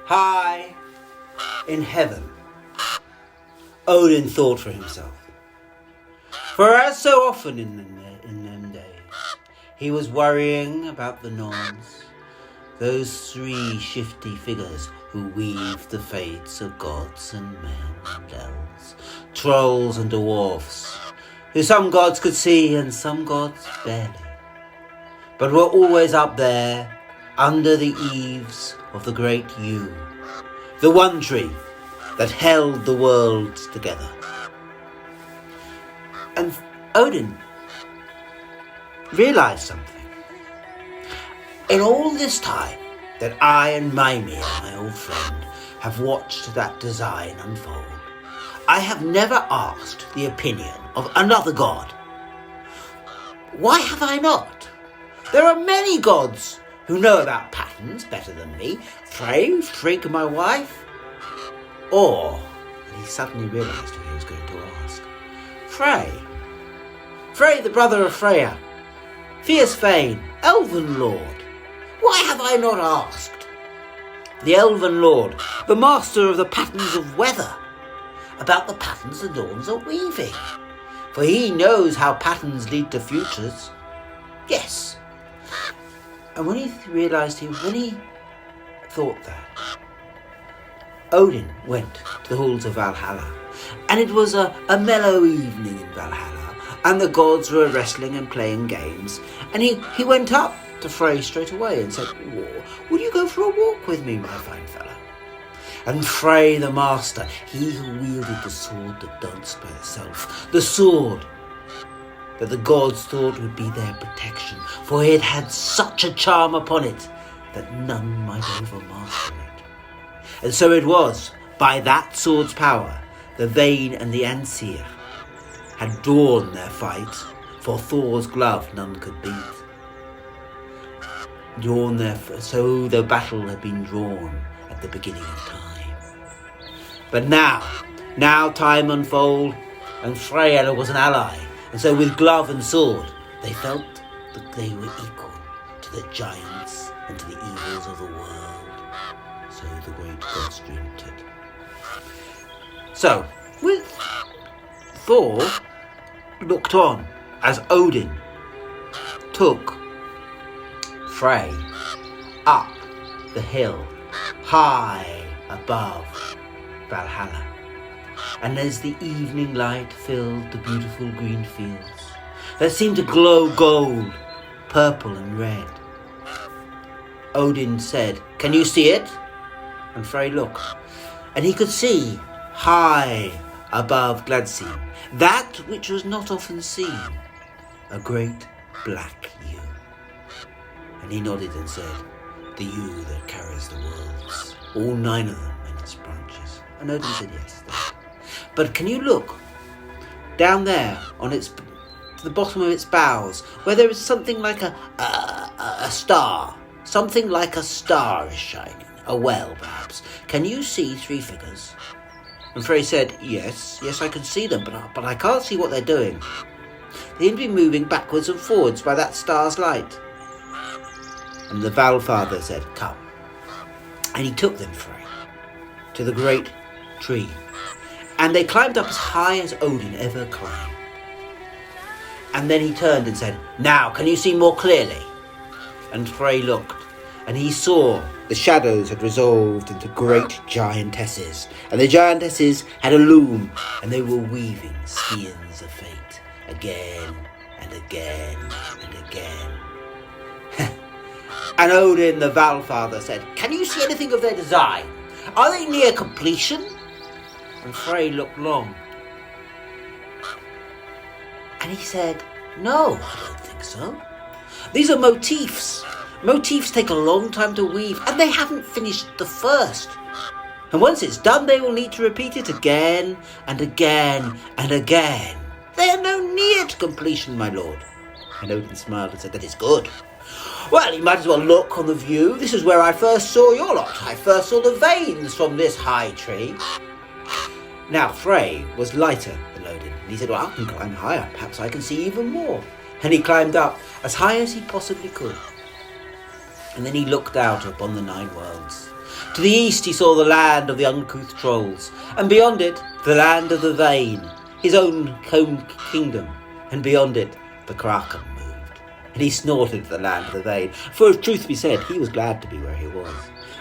high in heaven, Odin thought for himself. For as so often in them days, he was worrying about the Norns, those three shifty figures who weave the fates of gods and men and elves, trolls and dwarfs, who some gods could see and some gods barely, but were always up there under the eaves of the great yew, the one tree that held the worlds together. And Odin realized something. In all this time that I and Mimir, my old friend, have watched that design unfold, I have never asked the opinion of another god. Why have I not? There are many gods who know about patterns better than me. Frey, Frigg, my wife. Or, and he suddenly realized who he was going to ask. Frey, the brother of Freya, fierce Fane, Elven Lord. Why have I not asked the Elven Lord, the master of the patterns of weather, about the patterns the Norns are weaving? For he knows how patterns lead to futures. Yes. And when he thought that, Odin went to the halls of Valhalla, and it was a mellow evening in Valhalla, and the gods were wrestling and playing games, and he went up to Frey straight away and said, "Will you go for a walk with me, my fine fellow?" And Frey the master, he who wielded the sword that danced by itself, the sword that the gods thought would be their protection, for it had such a charm upon it that none might overmaster it. And so it was, by that sword's power, the Vane and the Aesir had drawn their fight, for Thor's glove none could beat. So the battle had been drawn at the beginning of time. But now time unfold, and Freya was an ally, and so with glove and sword, they felt that they were equal to the giants and to the evils of the world. So the great gods dreamed it. So, with Thor looked on as Odin took Frey up the hill high above Valhalla, and as the evening light filled the beautiful green fields that seemed to glow gold, purple and red, Odin said, "Can you see it?" And Frey looked, and he could see high above Gladsheim that which was not often seen, a great black yew. And he nodded and said, "The yew that carries the worlds, all 9 of them in its branches." And Odin said, "Yes, that. But can you look down there on the bottom of its boughs, where there is something like a star? Something like a star is shining, a well perhaps. Can you see 3 figures?" And Frey said, yes, I can see them, but I can't see what they're doing. They seem to be moving backwards and forwards by that star's light. And the Valfather said, "Come." And he took them, Frey, to the great tree. And they climbed up as high as Odin ever climbed. And then he turned and said, "Now, can you see more clearly?" And Frey looked, and he saw the shadows had resolved into great giantesses, and the giantesses had a loom, and they were weaving skeins of fate again and again and again. And Odin the Valfather said, "Can you see anything of their design? Are they near completion?" And Frey looked long, and he said, "No, I don't think so. These are motifs. Motifs take a long time to weave, and they haven't finished the first. And once it's done, they will need to repeat it again and again and again. They are no near to completion, my lord." And Odin smiled and said, "That is good. Well, you might as well look on the view. This is where I first saw your lot. I first saw the veins from this high tree." Now Frey was lighter than Odin, and he said, "Well, I can climb higher. Perhaps I can see even more." And he climbed up as high as he possibly could. And then he looked out upon the 9 worlds. To the east he saw the land of the uncouth trolls, and beyond it the land of the Vane, his own home kingdom, and beyond it the Kraken moved. And he snorted at the land of the Vane, for if truth be said, he was glad to be where he was.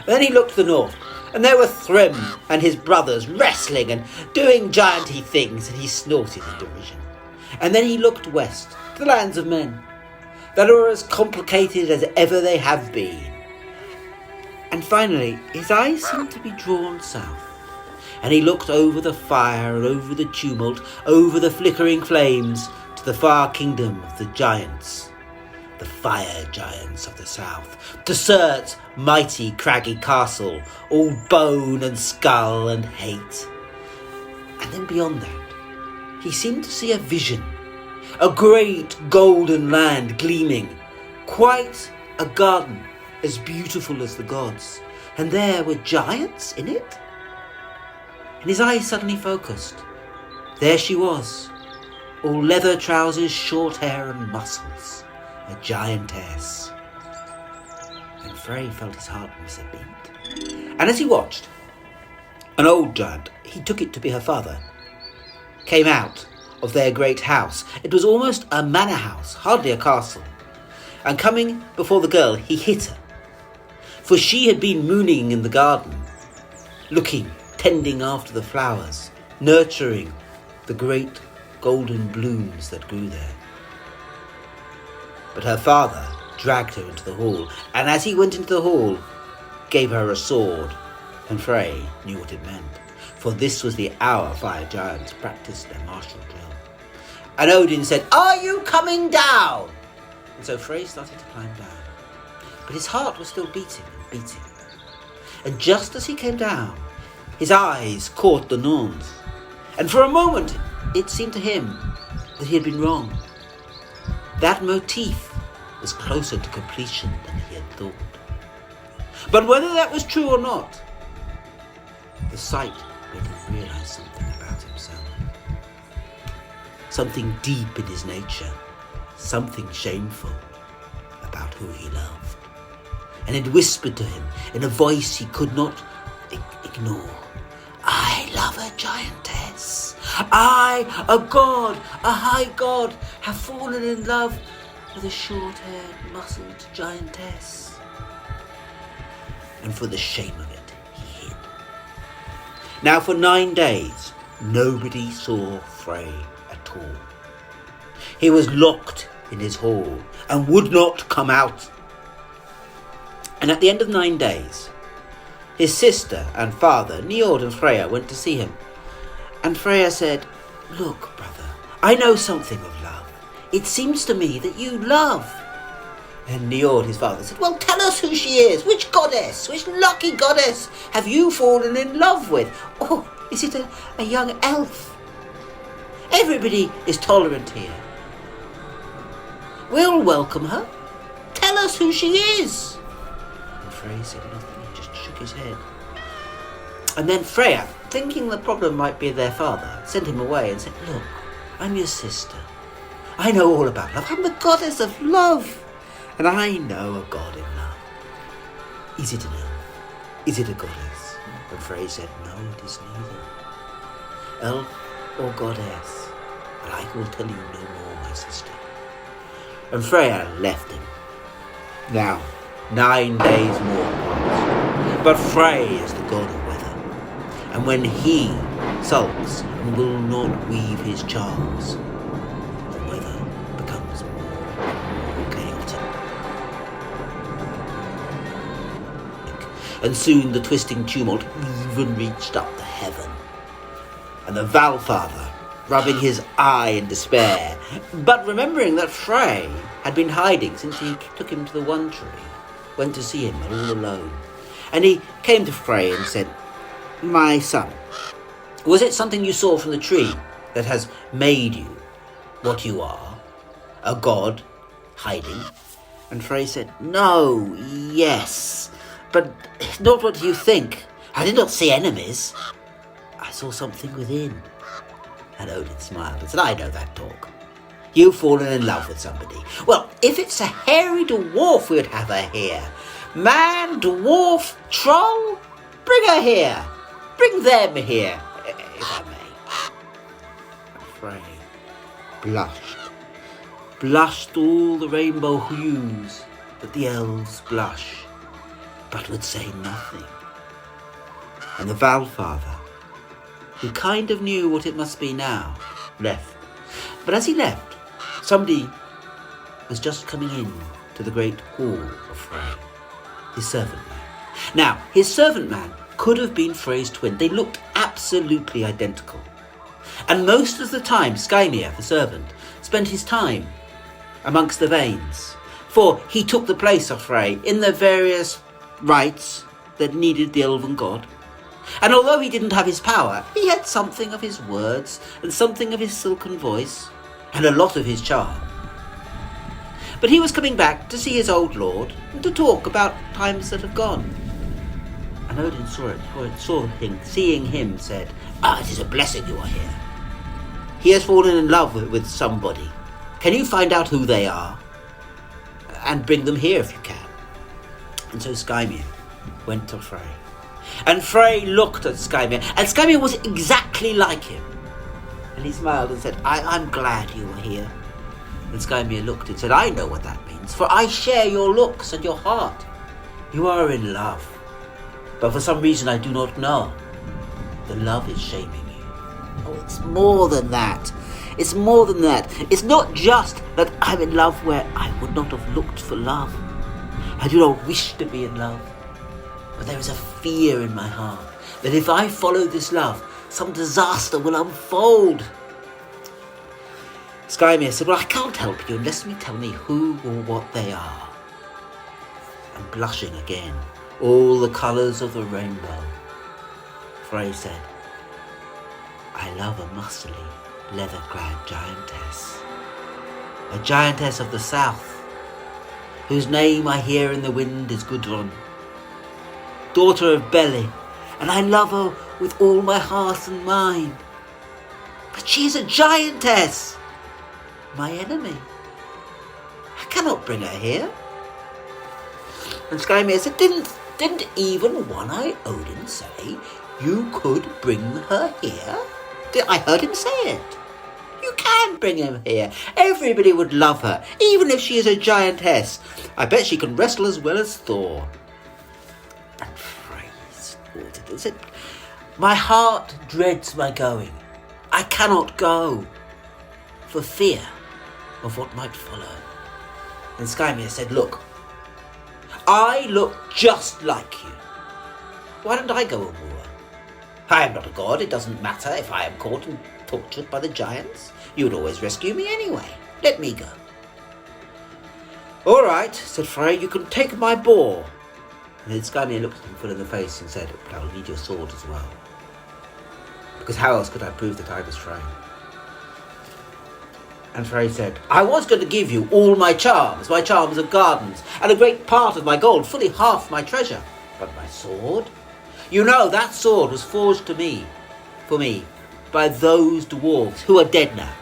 Then he looked to the north, and there were Thrym and his brothers wrestling and doing gianty things, and he snorted in derision. And then he looked west, to the lands of men, that are as complicated as ever they have been. And finally, his eyes seemed to be drawn south, and he looked over the fire and over the tumult, over the flickering flames, to the far kingdom of the giants, the fire giants of the south, to Surt's mighty craggy castle, all bone and skull and hate. And then beyond that, he seemed to see a vision, a great golden land gleaming, quite a garden as beautiful as the gods, and there were giants in it. And his eyes suddenly focused. There she was, all leather trousers, short hair and muscles, a giantess. And Frey felt his heart miss a beat. And as he watched, an old giant, he took it to be her father, came out of their great house. It was almost a manor house, hardly a castle. And coming before the girl, he hit her. For she had been mooning in the garden, looking, tending after the flowers, nurturing the great golden blooms that grew there. But her father dragged her into the hall, and as he went into the hall, gave her a sword, and Frey knew what it meant, for this was the hour fire giants practiced their martial drill. And Odin said, "Are you coming down?" And so Frey started to climb down, but his heart was still beating and beating. And just as he came down, his eyes caught the Norns, and for a moment it seemed to him that he had been wrong. That motif was closer to completion than he had thought. But whether that was true or not, the sight made him realize something about himself. Something deep in his nature, something shameful about who he loved. And it whispered to him in a voice he could not ignore, "I love a giantess. I, a god, a high god, have fallen in love with a short-haired, muscled giantess." And for the shame of it, he hid. Now for 9 days, nobody saw Frey at all. He was locked in his hall and would not come out. And at the end of 9 days, his sister and father, Njord and Freya, went to see him. And Freya said, "Look, brother, I know something of love. It seems to me that you love." And Njord, his father, said, "Well, tell us who she is. Which goddess, which lucky goddess have you fallen in love with? Or is it a young elf? Everybody is tolerant here. We'll welcome her. Tell us who she is." And Frey said nothing, he just shook his head. And then Freya, thinking the problem might be their father, sent him away and said, "Look, I'm your sister. I know all about love. I'm the goddess of love. And I know a god in love. Is it an elf? Is it a goddess?" And Frey said, "No, it is neither. Elf or goddess, but I will tell you no more, my sister." And Freya left him. Now, 9 days more passed. But Frey is the god of weather. And when he sulks and will not weave his charms, the weather becomes more and more chaotic. And soon the twisting tumult even reached up to heaven. And the Valfather, rubbing his eye in despair, but remembering that Frey had been hiding since he took him to the one tree, went to see him all alone. And he came to Frey and said, "My son, was it something you saw from the tree that has made you what you are, a god hiding?" And Frey said, "No, yes, but not what you think. I did not see enemies. I saw something within." And Odin smiled and said, "I know that talk. You've fallen in love with somebody. Well, if it's a hairy dwarf, we'd have her here. Man, dwarf, troll, Bring her here. Bring them here, if I may. And Frey blushed all the rainbow hues that the elves blush, but would say nothing. And the Valfather, who kind of knew what it must be now, left. But as he left, somebody was just coming in to the great hall of Frey, his servant man. Now, his servant man could have been Frey's twin. They looked absolutely identical. And most of the time, Skymir, the servant, spent his time amongst the Vanes, for he took the place of Frey in the various rites that needed the elven god. And although he didn't have his power, he had something of his words and something of his silken voice and a lot of his charm. But he was coming back to see his old lord and to talk about times that have gone. And Odin seeing him, said, "It is a blessing you are here. He has fallen in love with somebody. Can you find out who they are? And bring them here if you can." And so Skymir went to Frey. And Frey looked at Skymir, and Skymir was exactly like him. And he smiled and said, I'm glad you are here." And Skymir looked and said, "I know what that means, for I share your looks and your heart. You are in love. But for some reason I do not know. The love is shaming you." Oh, it's more than that. It's more than that. It's not just that I'm in love where I would not have looked for love. I do not wish to be in love. But there is a fear in my heart that if I follow this love, some disaster will unfold. Skymir said, "Well, I can't help you unless you tell me who or what they are." And blushing again, all the colours of the rainbow, Frey said, "I love a muscly, leather-clad giantess. A giantess of the south, whose name I hear in the wind is Gudrun, daughter of Beli, and I love her with all my heart and mind. But she is a giantess, my enemy. I cannot bring her here." And Skymir said, Didn't even One-Eye Odin say you could bring her here? I heard him say it. You can bring him here. Everybody would love her, even if she is a giantess. I bet she can wrestle as well as Thor." And Frey snorted and said, "My heart dreads my going. I cannot go for fear of what might follow." And Skymir said, "Look, I look just like you. Why don't I go and woo her? I am not a god. It doesn't matter if I am caught and tortured by the giants. You would always rescue me anyway. Let me go." "All right," said Frey, "you can take my boar." And then Skymir looked at him full in the face and said, "But I'll need your sword as well. Because how else could I prove that I was Frey?" And Frey said, "I was going to give you all my charms of gardens, and a great part of my gold, fully half my treasure. But my sword? You know, that sword was forged for me, by those dwarves who are dead now,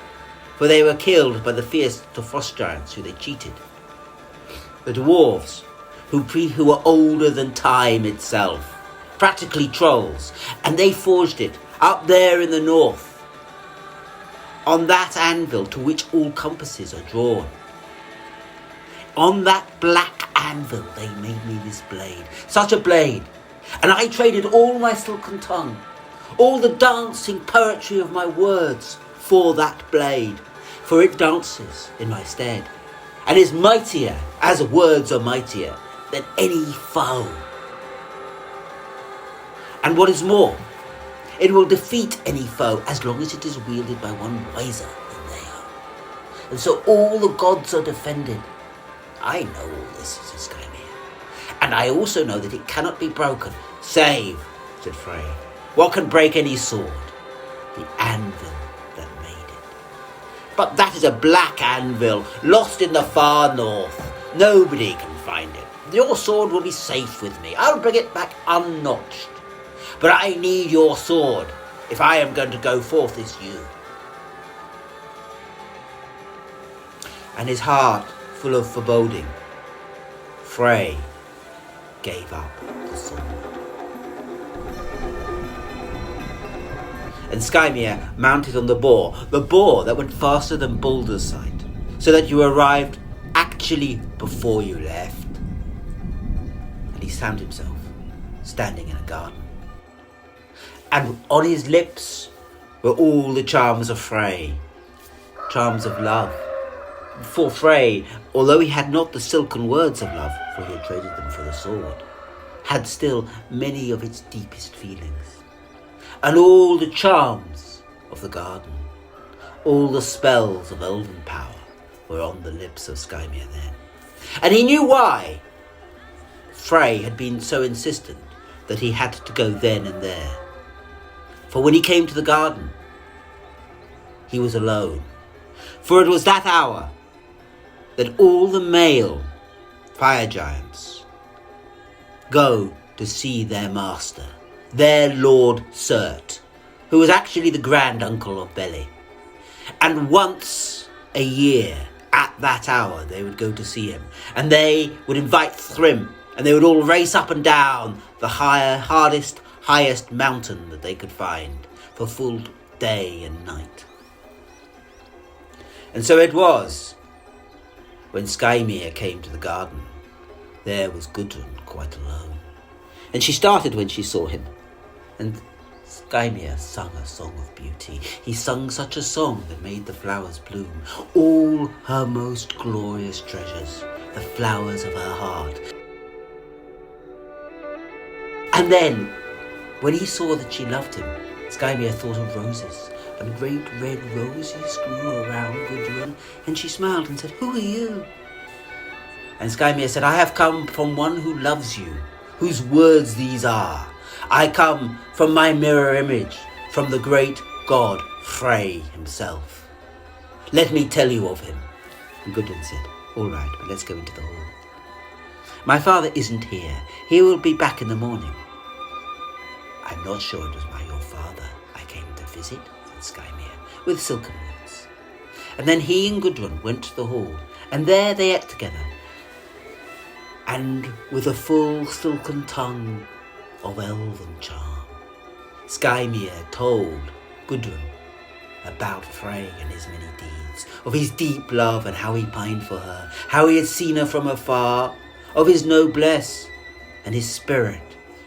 for they were killed by the fierce frost giants who they cheated. The dwarves who were older than time itself, practically trolls, and they forged it up there in the north, on that anvil to which all compasses are drawn. On that black anvil they made me this blade, such a blade, and I traded all my silken tongue, all the dancing poetry of my words for that blade, for it dances in my stead, and is mightier, as words are mightier, than any foe. And what is more, it will defeat any foe as long as it is wielded by one wiser than they are. And so all the gods are defended. I know all this, said Skymir. And I also know that it cannot be broken, save, said Frey, what can break any sword? The anvil that made it. But that is a black anvil, lost in the far north. Nobody can find it. Your sword will be safe with me. I'll bring it back unnotched. But I need your sword if I am going to go forth as you. And his heart full of foreboding, Frey gave up the sword. and Skymir mounted on the boar that went faster than Baldur's sight, so that you arrived actually before you left. And he found himself standing in a garden. And on his lips were all the charms of Frey, charms of love. For Frey, although he had not the silken words of love, for he had traded them for the sword, had still many of its deepest feelings. And all the charms of the garden, all the spells of elven power were on the lips of Skymir then. And he knew why Frey had been so insistent that he had to go then and there. For when he came to the garden, he was alone. For it was that hour that all the male fire giants go to see their master, their Lord Surt, who was actually the grand uncle of Beli. And once a year, at that hour, they would go to see him, and they would invite Thrym, and they would all race up and down the highest mountain that they could find for full day and night. And so it was, when Skymir came to the garden, there was Gudrun quite alone. And she started when she saw him, and Skymir sung a song of beauty. He sung such a song that made the flowers bloom, all her most glorious treasures, the flowers of her heart. And then, when he saw that she loved him, Skymir thought of roses, and great red roses grew around Gudrun, and she smiled and said, "Who are you?" And Skymir said, "I have come from one who loves you, whose words these are. I come from my mirror image, from the great god Frey himself. Let me tell you of him." And Gudrun said, "All right, but let's go into the hall." "My father isn't here. He will be back in the morning." "I'm not sure it was by your father I came to visit," said Skymir, with silken words. And then he and Gudrun went to the hall, and there they ate together, and with a full silken tongue of elven charm, Skymir told Gudrun about Frey and his many deeds, of his deep love and how he pined for her, how he had seen her from afar, of his noblesse and his spirit.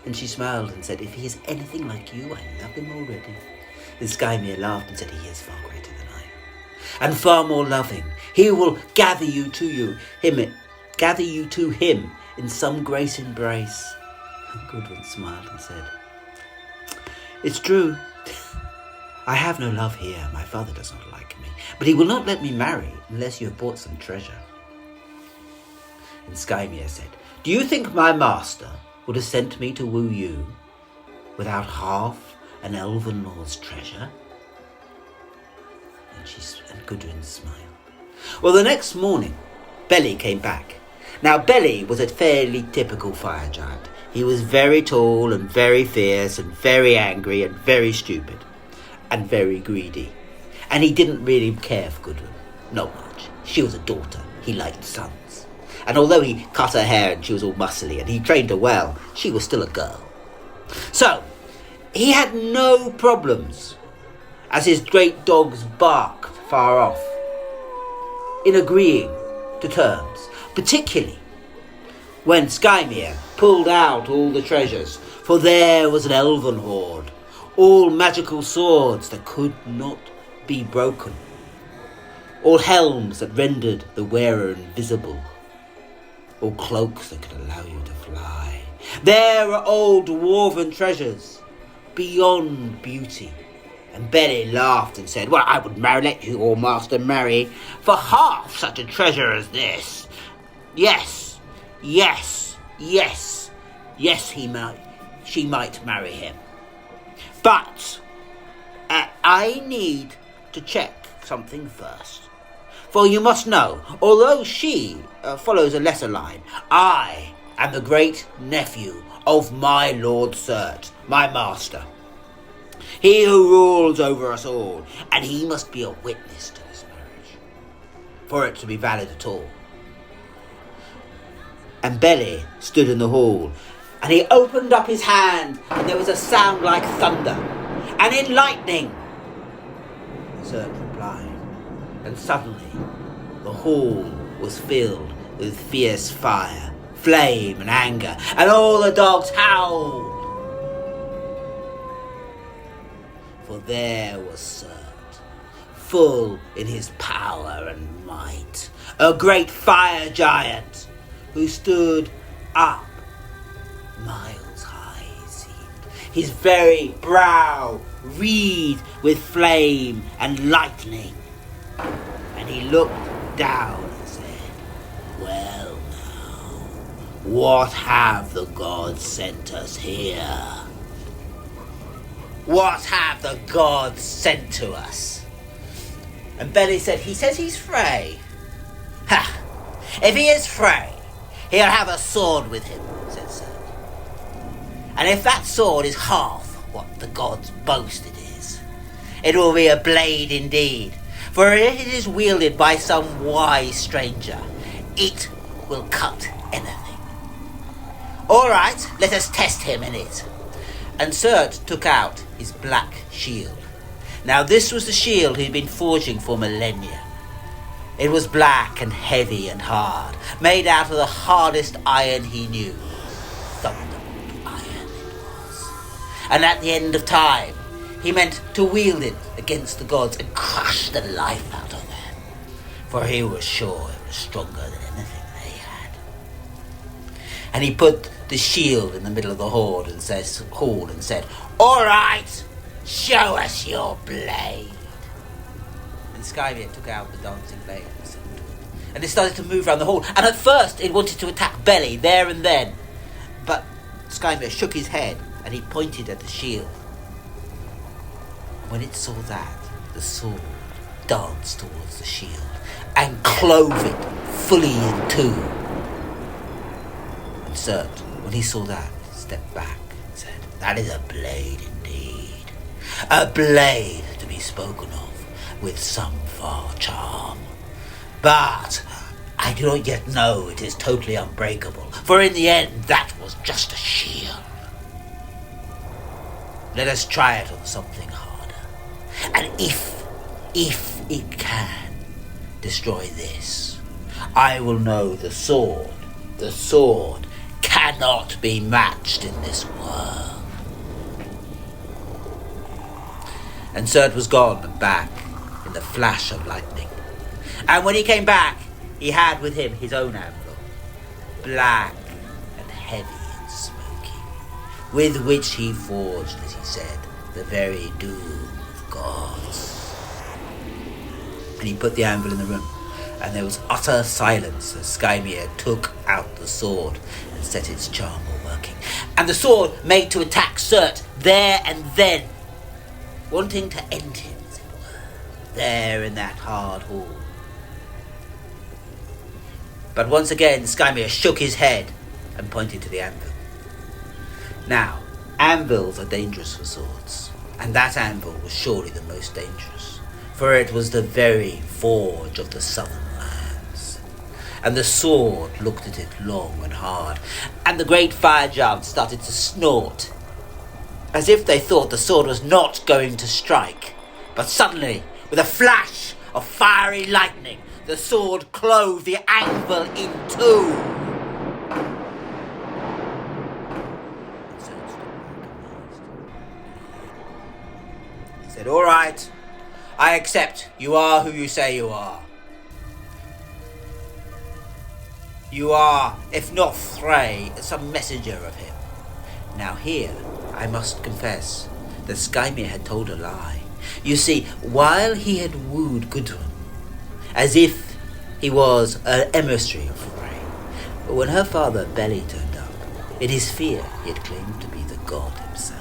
And she smiled and said, "If he is anything like you, I love him already." And Skymir laughed and said, "He is far greater than I am, and far more loving. He will gather you to him in some great embrace." And Gudrun smiled and said, "It's true. I have no love here. My father does not like me, but he will not let me marry unless you have brought some treasure." And Skymir said, "Do you think my master would have sent me to woo you without half an elven lord's treasure?" And Gudrun smiled. Well, the next morning, Beli came back. Now, Beli was a fairly typical fire giant. He was very tall and very fierce and very angry and very stupid and very greedy. And he didn't really care for Gudrun. Not much. She was a daughter. He liked sons. And although he cut her hair and she was all muscly and he trained her well, she was still a girl. So, he had no problems as his great dogs barked far off in agreeing to terms, particularly when Skymir pulled out all the treasures, for there was an elven hoard, all magical swords that could not be broken, all helms that rendered the wearer invisible, all cloaks that could allow you to fly. There were old dwarven treasures beyond beauty. And Beli laughed and said, "Well, I would let your master marry for half such a treasure as this. Yes, she might marry him. But I need to check something first. For you must know, although she follows a lesser line, I am the great nephew of my Lord Surt, my master. He who rules over us all, and he must be a witness to this marriage, for it to be valid at all." And Beli stood in the hall, and he opened up his hand, and there was a sound like thunder. and in lightning, Surt replied. And suddenly, the hall was filled with fierce fire, flame and anger, and all the dogs howled. For there was Surt, full in his power and might, a great fire giant who stood up miles high, it seemed, his very brow wreathed with flame and lightning. And he looked down and said, "Well now, what have the gods sent us here? What have the gods sent to us?" And Belly said, "He says he's Frey." "Ha! If he is Frey, he'll have a sword with him," said Surt. "And if that sword is half what the gods boast it is, it will be a blade indeed. For if it is wielded by some wise stranger, it will cut anything. All right, let us test him in it." And Surt took out his black shield. Now this was the shield he'd been forging for millennia. It was black and heavy and hard, made out of the hardest iron he knew. Thunderbolt iron it was. And at the end of time, he meant to wield it against the gods and crush the life out of them. For he was sure it was stronger than anything they had. And he put the shield in the middle of the hall and said, "All right, show us your blade." And Skymir took out the dancing blade and it started to move around the hall. And at first it wanted to attack Belly there and then. But Skymir shook his head and he pointed at the shield. When it saw that, the sword danced towards the shield and clove it fully in two. And Surt, when he saw that, stepped back and said, "That is a blade indeed. A blade to be spoken of with some far charm. But I do not yet know it is totally unbreakable, for in the end that was just a shield. Let us try it on something harder. And if it can destroy this, I will know the sword cannot be matched in this world." And Surt was gone and back in the flash of lightning. And when he came back, he had with him his own anvil, black and heavy and smoky, with which he forged, as he said, the very doom of gods. And he put the anvil in the room, and there was utter silence as Skymir took out the sword and set its charm working. And the sword made to attack Surt there and then, wanting to end him, as it were, there in that hard hall. But once again Skymir shook his head and pointed to the anvil. Now, anvils are dangerous for swords, and that anvil was surely the most dangerous, for it was the very forge of the southern lands. And the sword looked at it long and hard, and the great fire giants started to snort, as if they thought the sword was not going to strike. But suddenly, with a flash of fiery lightning, the sword clove the anvil in two. He said, "All right, I accept. You are who you say you are. You are, if not Frey, some messenger of him." Now here, I must confess that Skymir had told a lie. You see, while he had wooed Gudrun, as if he was an emissary of Frey, but when her father Belly turned up, in his fear he had claimed to be the god himself.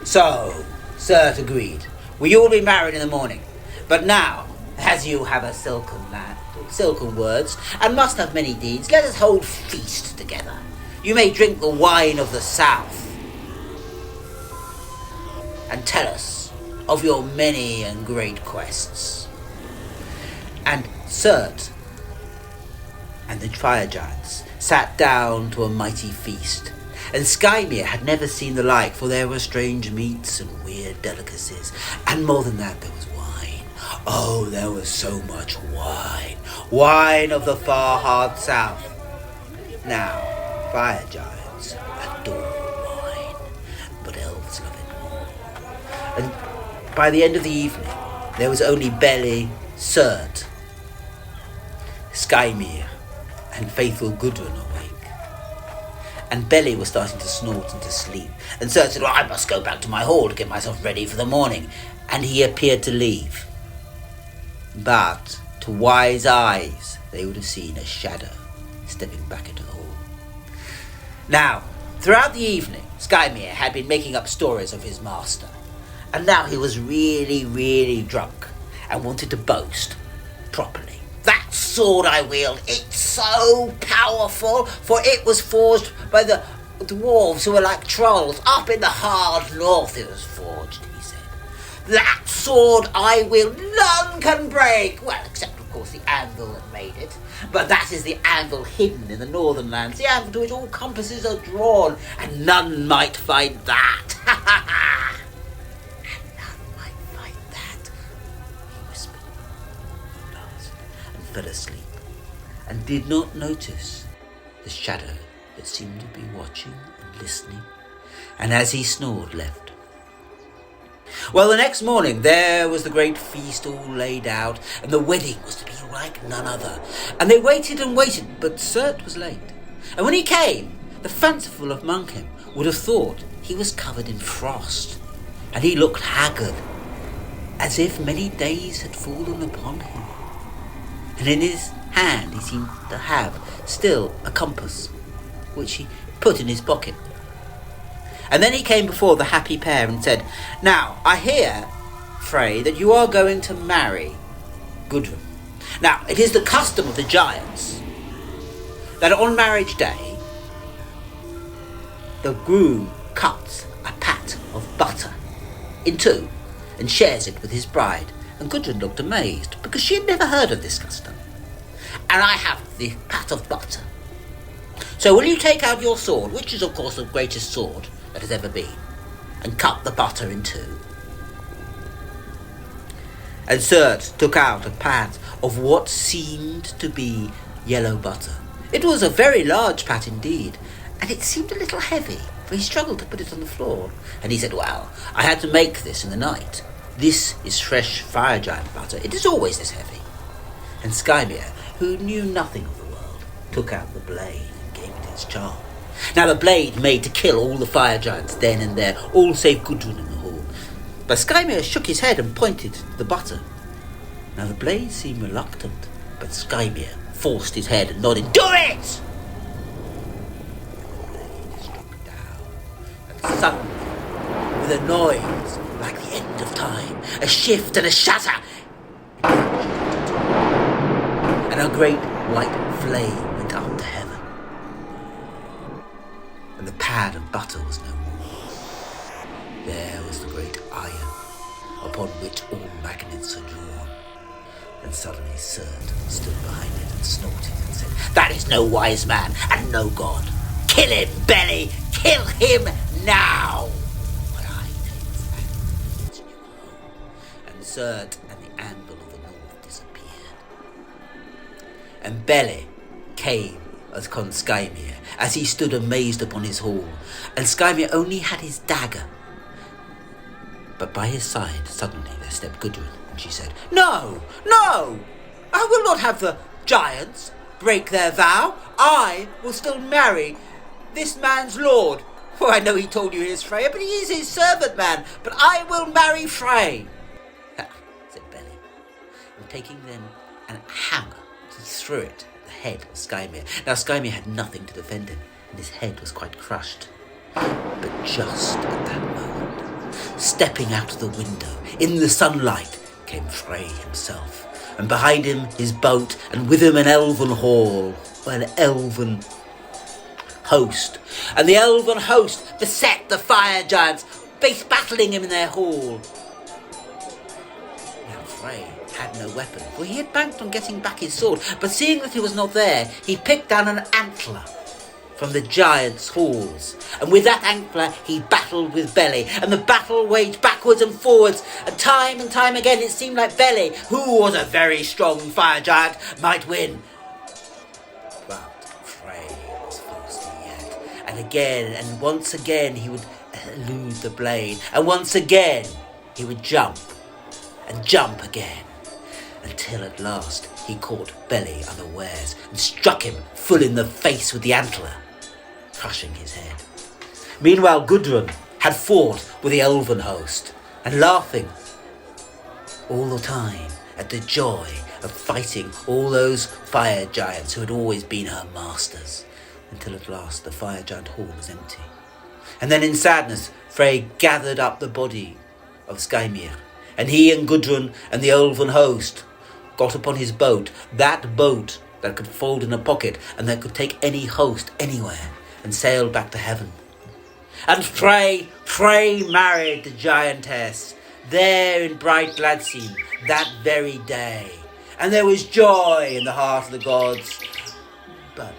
So, Surt agreed. "We all be married in the morning. But now, as you have a silken words, and must have many deeds, let us hold feast together. You may drink the wine of the south, and tell us of your many and great quests." And Surt and the fire giants sat down to a mighty feast, And Skymere had never seen the like, for there were strange meats and weird delicacies, and more than that, there was wine. Oh, there was so much wine. Wine of the far hard south. Now, fire giants adore wine, but elves love it more. And by the end of the evening, there was only Belly, Surt, Skymere, and faithful Gudrun awake. And Belly was starting to snort and to sleep. And Surt said, well, I must go back to my hall to get myself ready for the morning. And he appeared to leave. But to wise eyes, they would have seen a shadow stepping back into the hall. Now, throughout the evening, Skymere had been making up stories of his master. And now he was really, really drunk and wanted to boast properly. That sword I wield, it's so powerful, for it was forged by the dwarves who were like trolls. Up in the hard north it was forged, he said. That sword I wield, none can break. Well, except, of course, the anvil that made it. But that is the anvil hidden in the northern lands, the anvil to which all compasses are drawn, and none might find that. Ha ha ha! And none might find that, he whispered at last, and fell asleep, and did not notice the shadow that seemed to be watching and listening, and as he snored left. Well, the next morning there was the great feast all laid out, and the wedding was to be like none other. And they waited and waited, but Surt was late. And when he came, the fanciful among him would have thought he was covered in frost, and he looked haggard, as if many days had fallen upon him. And in his hand he seemed to have still a compass, which he put in his pocket. And then he came before the happy pair and said, now, I hear, Frey, that you are going to marry Gudrun. Now, it is the custom of the giants that on marriage day, the groom cuts a pat of butter in two and shares it with his bride. And Gudrun looked amazed, because she had never heard of this custom. And I have the pat of butter. So will you take out your sword, which is of course the greatest sword that has ever been, and cut the butter in two? And Surt took out a pat of what seemed to be yellow butter. It was a very large pat indeed, and it seemed a little heavy, for he struggled to put it on the floor. And he said, well, I had to make this in the night. This is fresh fire giant butter. It is always this heavy. And Skymere, who knew nothing of the world, took out the blade and gave it its charm. Now the blade made to kill all the fire giants then and there, all save Gudrun in the hall. But Skymere shook his head and pointed to the butter. Now the blade seemed reluctant, but Skymere forced his head and nodded, do it! The blade struck down, and suddenly, with a noise like the end of time, a shift and a shatter, and a great white flame went up to heaven. And the pad of butter was no more. There was the great iron, upon which all magnets are drawn. And suddenly Surt stood behind it and snorted and said, that is no wise man and no god. Kill him, Belly! Kill him now! But I take this anvil to your home. And Surt and the anvil of the north disappeared. And Belly came as Con Skymere, as he stood amazed upon his hall, and Skymere only had his dagger. But by his side suddenly there stepped Gudrun, and she said, no, no, I will not have the giants break their vow. I will still marry this man's lord. For I know he told you he is Frey, but he is his servant man. But I will marry Frey, said Belly. And taking then a hammer, he threw it at the head of Skymere. Now Skymere had nothing to defend him, and his head was quite crushed. But just at that moment, stepping out of the window in the sunlight, came Frey himself, and behind him his boat, and with him an elven hall, an elven host. And the elven host beset the fire giants, battling him in their hall. Now Frey had no weapon, for he had banked on getting back his sword, but seeing that he was not there, he picked down an antler from the giant's halls. And with that anklet he battled with Beli, and the battle waged backwards and forwards, and time again it seemed like Beli, who was a very strong fire giant, might win. But Frey was faster yet, and again and once again he would elude the blade, and once again he would jump and jump again, until at last he caught Beli unawares and struck him full in the face with the antler, crushing his head. Meanwhile Gudrun had fought with the elven host, and laughing all the time at the joy of fighting all those fire giants who had always been her masters, until at last the fire giant hall was empty. And then in sadness Frey gathered up the body of Skymir, and he and Gudrun and the elven host got upon his boat, that boat that could fold in a pocket and that could take any host anywhere, and sailed back to heaven. And Frey married the giantess there in bright Gladseen that very day, and there was joy in the heart of the gods. But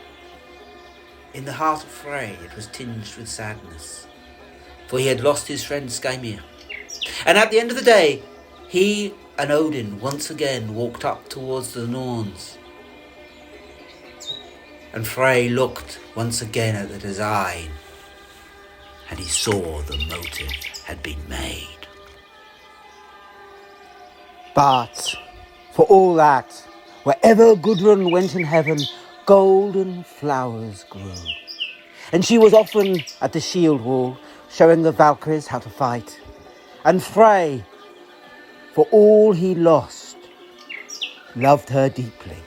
in the heart of Frey it was tinged with sadness, for he had lost his friend Skymir. And at the end of the day, he and Odin once again walked up towards the Norns. And Frey looked once again at the design, and he saw the motive had been made. But for all that, wherever Gudrun went in heaven, golden flowers grew. And she was often at the shield wall, showing the Valkyries how to fight. And Frey, for all he lost, loved her deeply.